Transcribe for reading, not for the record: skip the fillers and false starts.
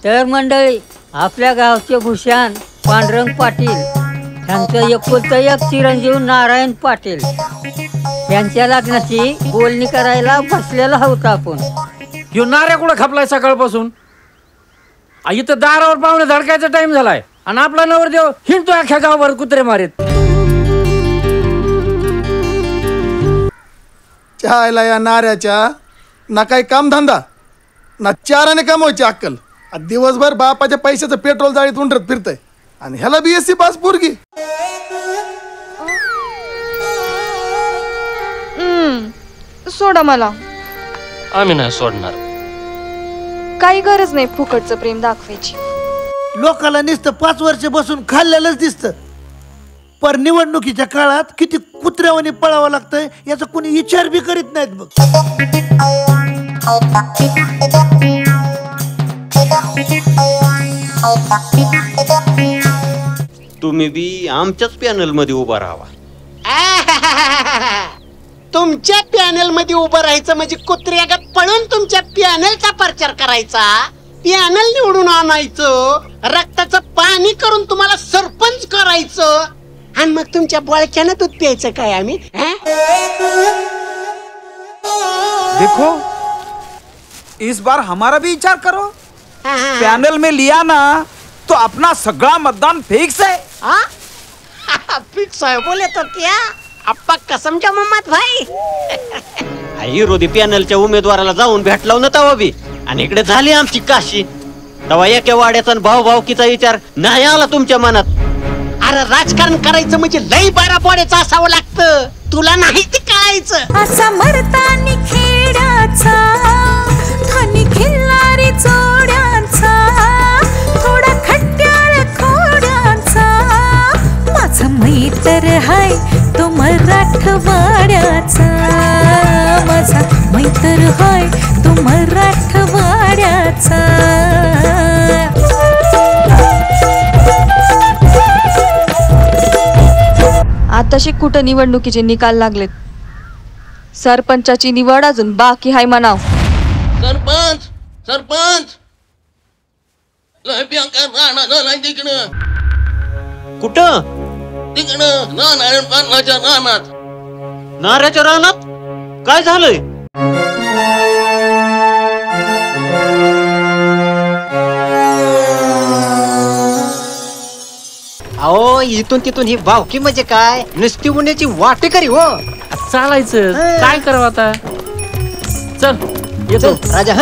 तर मंडळी, आपल्या गावचे भूषण पांडुरंग पाटील यांचं एकुलतं एक चिरंजीव नारायण पाटील यांच्या लग्नाची बोलणी करायला बसलेला होता आपण. ह्यो नाऱ्या कुठं खपलाय सकाळपासून? इथं दारावर पाहुणे धडकायचा टाइम झालाय आणि आपला नवरदेव हिंडतो अख्ख्या गावभर कुत्रे मारीत. चहायला या नाऱ्याच्या ना काही कामधंदा ना चाराने कमवायची अक्कल. दिवसभर बापाच्या पैशाचं पेट्रोल जाळीत उंडरत फिरतय आणि ह्याला BSc पास पोरगी. सोडा मला. आम्ही नाही सोडणार. काही गरज नाही फुकटचं प्रेम दाखवायची. लोकाला नुसतं 5 वर्ष बसून खाल्लेलंच दिसतं, पर निवडणुकीच्या काळात किती कुत्र्यावानी पळावं लागतंय याचा कोणी विचार बी करीत नाहीत बघ. तुम्ही बी आमच्याच पॅनल मध्ये उभा राहावा. तुमच्या पॅनल मध्ये उभं राहायचं म्हणजे कुत्र्यागत पळून तुमच्या पॅनलचा प्रचार करायचा, पॅनल निवडून आणायचं, रक्ताचं पाणी करून तुम्हाला सरपंच करायचं आणि मग तुमच्या बळक्यानं दूध प्यायचं काय आम्ही. देखो इस बार हमारा भी विचार करो. पैनल में लिया ना तो अपना सगळा मतदान फिक्स है. फिक्स है बोले तो क्या अप्पा कसम क्या मोहम्मद भाई. विरोधी पॅनलच्या उमेदवाराला जाऊन भेटला ना तवा बी आणि इकडे झाली आमची काशी. तवा एका वाड्याचा भावभावकीचा विचार नाही आला तुमच्या मनात. अरे राजकारण करायचं म्हणजे लई बारा पोड्याचं असावं लागतं. तुला नाही ते कळायचं. असा मरतानी खेड्याचा धनी खिल्लारी चोड्यांचा थोडा खट्याळ खोड्यांचा माझा मैत्र हाय तो मराठवाड्याचा. माझा मैत्र हाय तो मराठवाड्याचा. आताशी कुठं निवडणुकीचे निकाल लागलेत. सरपंचाची निवड अजून बाकी हाय म्हणाव. सरपंच सरपंच लय भयंकर राणा झालाय तिकडं. कुठं? तिकडं नारायण पाटलाच्या रानात. नाऱ्याच्या रानात काय झालंय? अहो इथून तिथून ही भावकी म्हणजे काय नुसती उन्हाची वाटेकरी हो. चालायचं काय करावं आता. चल येतो राजा.